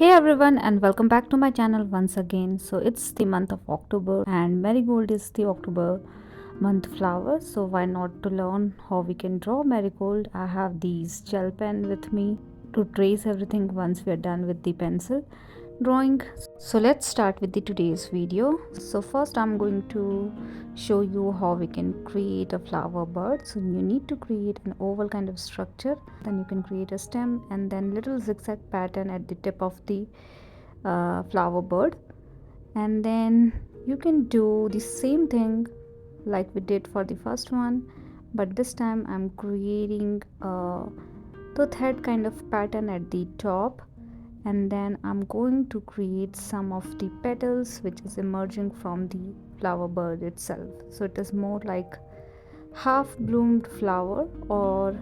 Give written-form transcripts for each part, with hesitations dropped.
Hey everyone, and welcome back to my channel once again. So it's the month of October and Marigold is the October month flower. So why not to learn how we can draw Marigold? I have these gel pen with me to trace everything once we are done with the pencil drawing. So let's start with the today's video. So first I'm going to show you how we can create a flower bird. So you need to create an oval kind of structure, then you can create a stem and then little zigzag pattern at the tip of the flower bird, and then you can do the same thing like we did for the first one, but this time I'm creating a tooth head kind of pattern at the top, and then I'm going to create some of the petals which is emerging from the flower bird itself. So it is more like half bloomed flower, or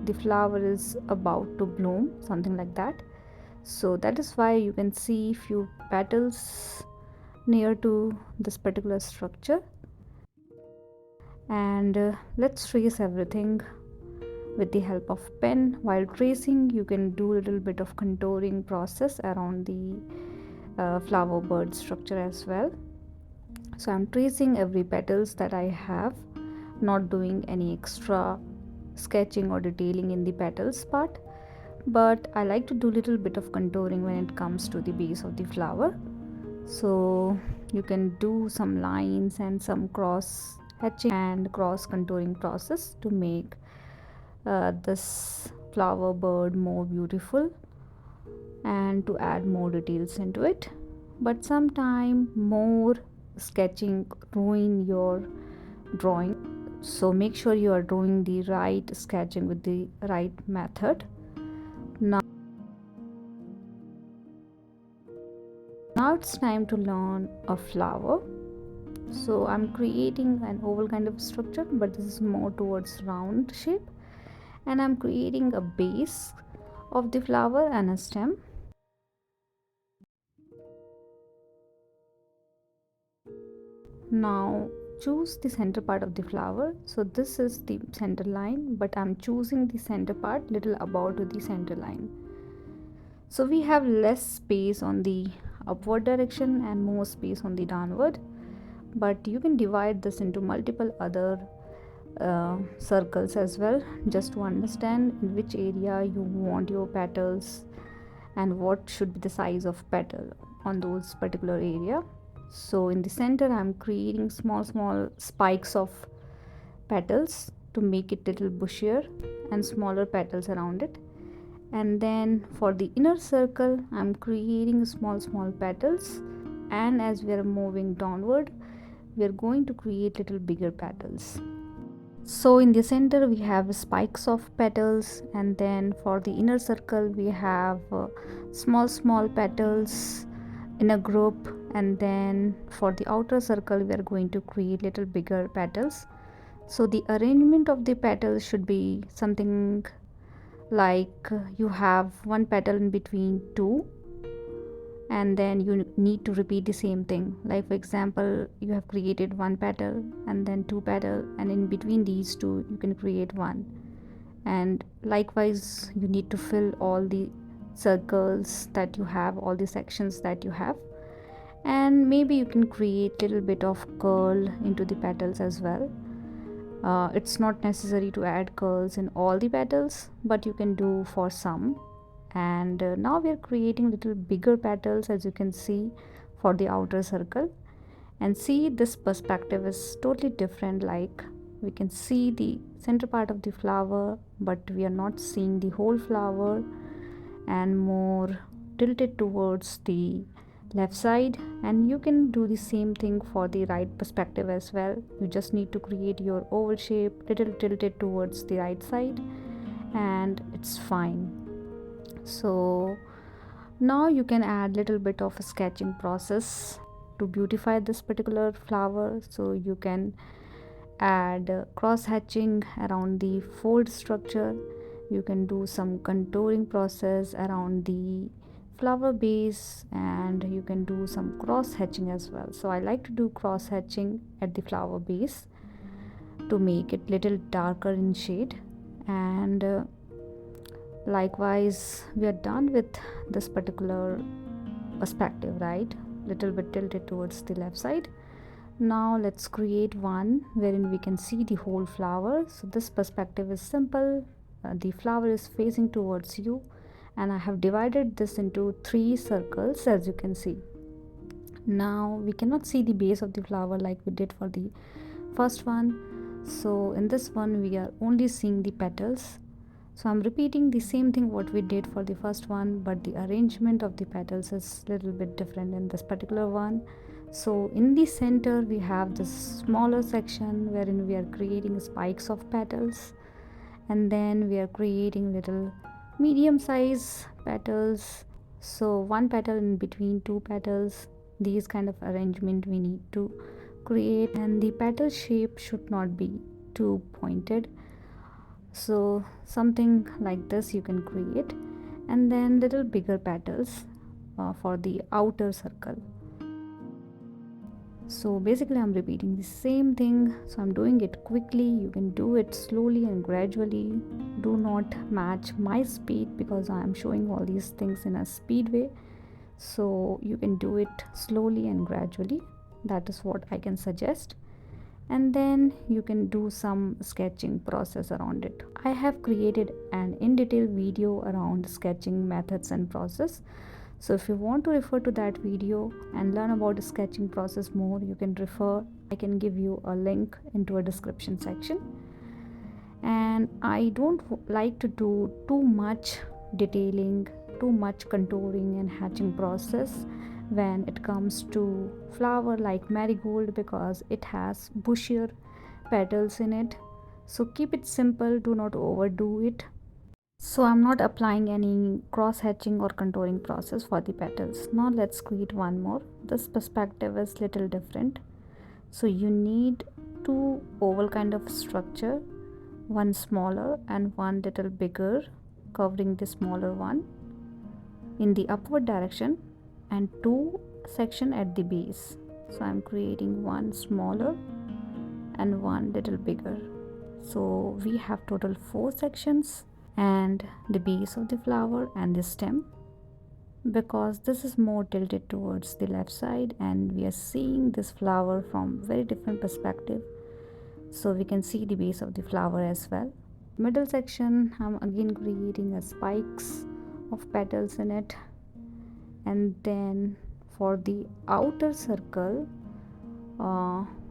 the flower is about to bloom, something like that. So that is why you can see few petals near to this particular structure. And let's trace everything with the help of pen. While tracing, you can do a little bit of contouring process around the flower bird structure as well. So I'm tracing every petals that I have, not doing any extra sketching or detailing in the petals part, but I like to do little bit of contouring when it comes to the base of the flower. So you can do some lines and some cross hatching and cross contouring process to make this flower bird more beautiful and to add more details into it. But sometime more sketching ruin your drawing, so make sure you are doing the right sketching with the right method. Now it's time to learn a flower. So I'm creating an oval kind of structure, but this is more towards round shape, and I'm creating a base of the flower and a stem. Now choose the center part of the flower. So this is the center line, but I'm choosing the center part little above to the center line, so we have less space on the upward direction and more space on the downward. But you can divide this into multiple other circles as well, just to understand in which area you want your petals and what should be the size of petal on those particular area. So in the center I'm creating small spikes of petals to make it little bushier and smaller petals around it. And then for the inner circle I'm creating small petals, and as we are moving downward we are going to create little bigger petals. So in the center we have spikes of petals, and then for the inner circle we have small petals in a group, and then for the outer circle we are going to create little bigger petals. So the arrangement of the petals should be something like you have one petal in between two, and then you need to repeat the same thing. Like for example, you have created one petal and then two petal, and in between these two you can create one, and likewise you need to fill all the circles that you have, all the sections that you have. And maybe you can create little bit of curl into the petals as well. It's not necessary to add curls in all the petals, but you can do for some. And now we are creating little bigger petals, as you can see, for the outer circle. And see, this perspective is totally different. Like we can see the center part of the flower, but we are not seeing the whole flower, and more tilted towards the left side. And you can do the same thing for the right perspective as well. You just need to create your oval shape little tilted towards the right side, and it's fine. So now you can add little bit of a sketching process to beautify this particular flower. So you can add cross hatching around the fold structure. You can do some contouring process around the flower base, and you can do some cross hatching as well. So I like to do cross hatching at the flower base to make it little darker in shade. And Likewise, we are done with this particular perspective, right? Little bit tilted towards the left side. Now let's create one wherein we can see the whole flower. So this perspective is simple. The flower is facing towards you, and I have divided this into 3 circles, as you can see. Now we cannot see the base of the flower like we did for the first one. So in this one we are only seeing the petals. So I'm repeating the same thing what we did for the first one, but the arrangement of the petals is little bit different in this particular one. So in the center we have this smaller section wherein we are creating spikes of petals, and then we are creating little medium size petals. So one petal in between 2 petals. These kind of arrangement we need to create, and the petal shape should not be too pointed. So something like this you can create, and then little bigger petals for the outer circle. So basically I'm repeating the same thing, so I'm doing it quickly. You can do it slowly and gradually. Do not match my speed because I am showing all these things in a speed way. So you can do it slowly and gradually. That is what I can suggest. And then you can do some sketching process around it. I have created an in detail video around sketching methods and process. So if you want to refer to that video and learn about the sketching process more, you can refer. I can give you a link into a description section. And I don't like to do too much detailing, too much contouring and hatching process when it comes to flower like marigold, because it has bushier petals in it. So keep it simple, do not overdo it. So I'm not applying any cross hatching or contouring process for the petals. Now let's create one more. This perspective is little different. So you need 2 oval kind of structure, one smaller and one little bigger, covering the smaller one in the upward direction, and 2 section at the base. So I'm creating one smaller and one little bigger. So we have total 4 sections, and the base of the flower and the stem, because this is more tilted towards the left side and we are seeing this flower from very different perspective, so we can see the base of the flower as well. Middle section, I'm again creating a spikes of petals in it. And then for the outer circle,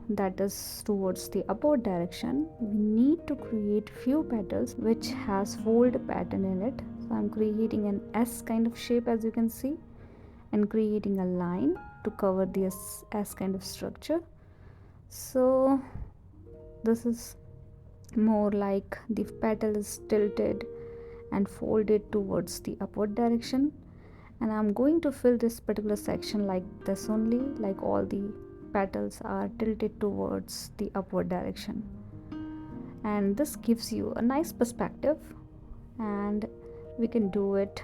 that is towards the upward direction, we need to create few petals which has fold pattern in it. So I'm creating an S kind of shape, as you can see, and creating a line to cover the S kind of structure. So this is more like the petal is tilted and folded towards the upward direction, and I'm going to fill this particular section like this only, like all the petals are tilted towards the upward direction, and this gives you a nice perspective. And we can do it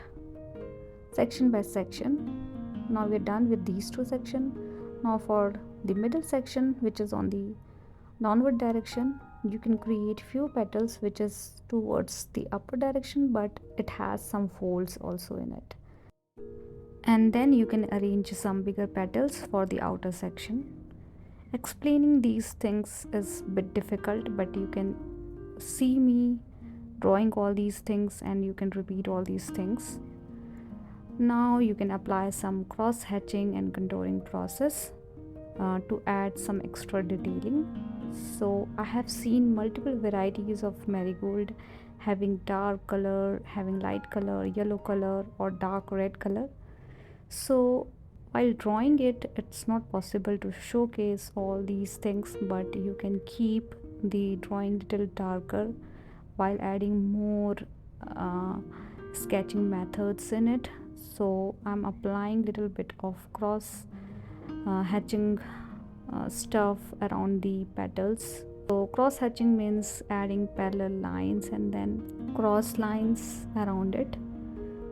section by section. Now we're done with these 2 sections. Now for the middle section, which is on the downward direction, you can create few petals which is towards the upper direction, but it has some folds also in it. And then you can arrange some bigger petals for the outer section. Explaining these things is a bit difficult, but you can see me drawing all these things and you can repeat all these things. Now you can apply some cross hatching and contouring process to add some extra detailing. So I have seen multiple varieties of marigold having dark color, having light color, yellow color, or dark red color. So while drawing it, it's not possible to showcase all these things, but you can keep the drawing little darker while adding more sketching methods in it. So I'm applying little bit of cross hatching stuff around the petals. So cross hatching means adding parallel lines and then cross lines around it.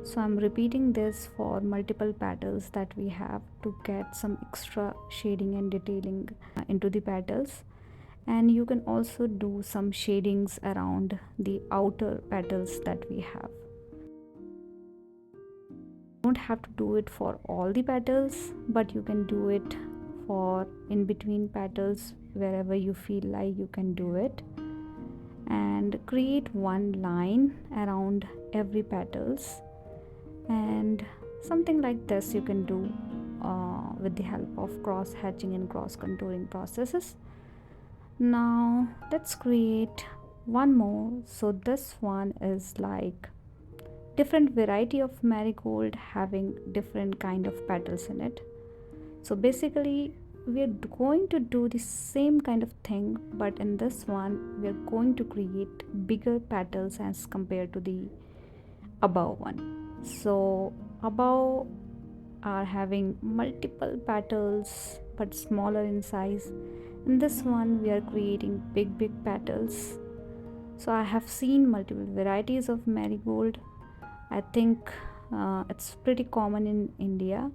So I'm repeating this for multiple petals that we have to get some extra shading and detailing into the petals. And you can also do some shadings around the outer petals that we have. don't have to do it for all the petals, but you can do it for in between petals. Wherever you feel like, you can do it, and create one line around every petals, and something like this you can do with the help of cross hatching and cross contouring processes. Now let's create one more. So this one is like different variety of marigold having different kind of petals in it. So basically we are going to do the same kind of thing, but in this one we are going to create bigger petals as compared to the above one. So above are having multiple petals but smaller in size. In this one we are creating big petals. So I have seen multiple varieties of marigold. I think it's pretty common in India,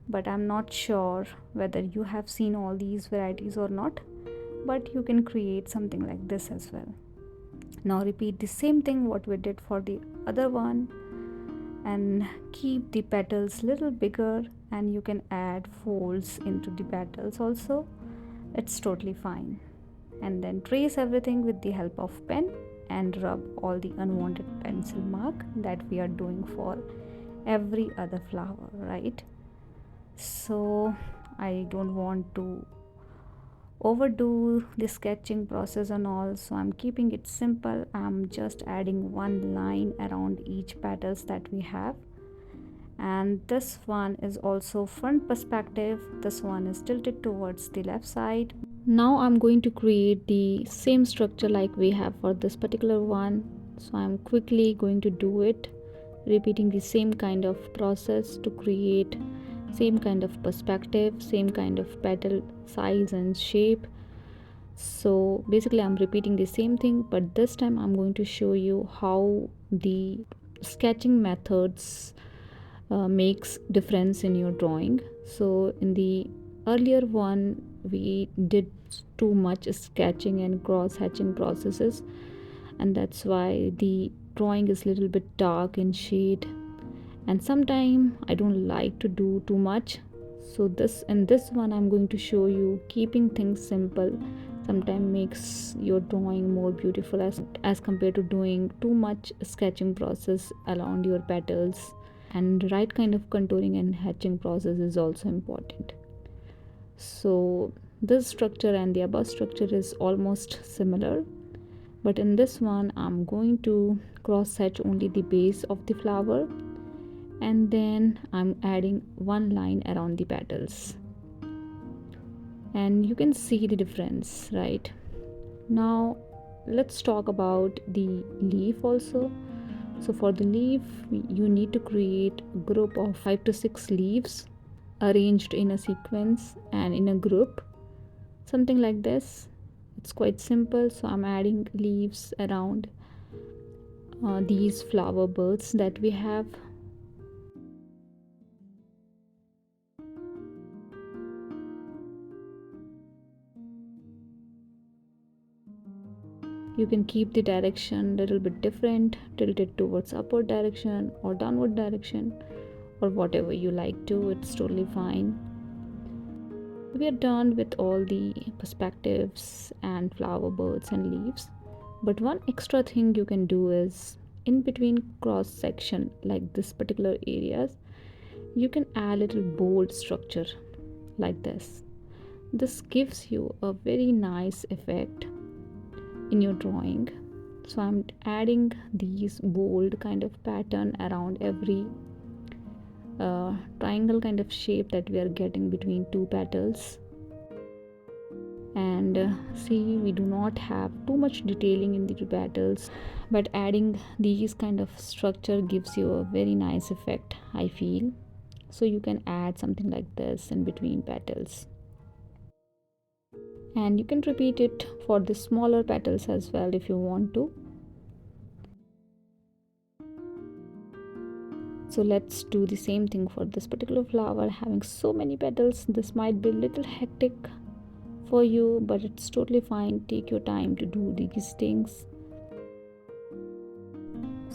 but I'm not sure whether you have seen all these varieties or not. But you can create something like this as well. Now repeat the same thing what we did for the other one, and keep the petals little bigger, and you can add folds into the petals also. It's totally fine. And then trace everything with the help of pen and rub all the unwanted pencil mark that we are doing for every other flower, right? So I don't want to overdo the sketching process and all, so I'm keeping it simple. I'm just adding one line around each petals that we have. And this one is also front perspective. This one is tilted towards the left side. Now I'm going to create the same structure like we have for this particular one, so I'm quickly going to do it, repeating the same kind of process to create same kind of perspective, same kind of petal size and shape. So basically I'm repeating the same thing, but this time I'm going to show you how the sketching methods makes difference in your drawing. So in the earlier one we did too much sketching and cross hatching processes, and that's why the drawing is a little bit dark in shade, and sometimes I don't like to do too much. So in this one I'm going to show you keeping things simple sometimes makes your drawing more beautiful as compared to doing too much sketching process around your petals. And right kind of contouring and hatching process is also important. So this structure and the above structure is almost similar, but in this one I'm going to cross hatch only the base of the flower, and then I'm adding one line around the petals, and you can see the difference, right? Now let's talk about the leaf also. So for the leaf you need to create a group of 5 to 6 leaves arranged in a sequence and in a group, something like this. It's quite simple. So I'm adding leaves around these flower buds that we have. You can keep the direction a little bit different, tilted towards upward direction or downward direction, or whatever you like to. It's totally fine. We are done with all the perspectives and flower buds and leaves, but one extra thing you can do is in between cross section like this particular areas, you can add little bold structure like this. This gives you a very nice effect in your drawing. So I'm adding these bold kind of pattern around every triangle kind of shape that we are getting between two petals. And see, we do not have too much detailing in the two petals, but adding these kind of structure gives you a very nice effect, I feel. So you can add something like this in between petals, and you can repeat it for the smaller petals as well if you want to. So let's do the same thing for this particular flower having so many petals. This might be a little hectic for you, but it's totally fine. Take your time to do these things.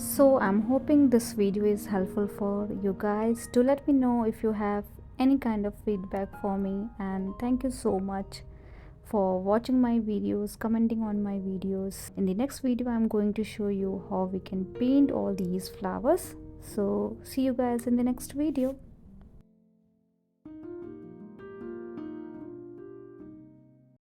So I'm hoping this video is helpful for you guys. Do let me know if you have any kind of feedback for me, and thank you so much for watching my videos, commenting on my videos. In the next video I'm going to show you how we can paint all these flowers. So see you guys in the next video.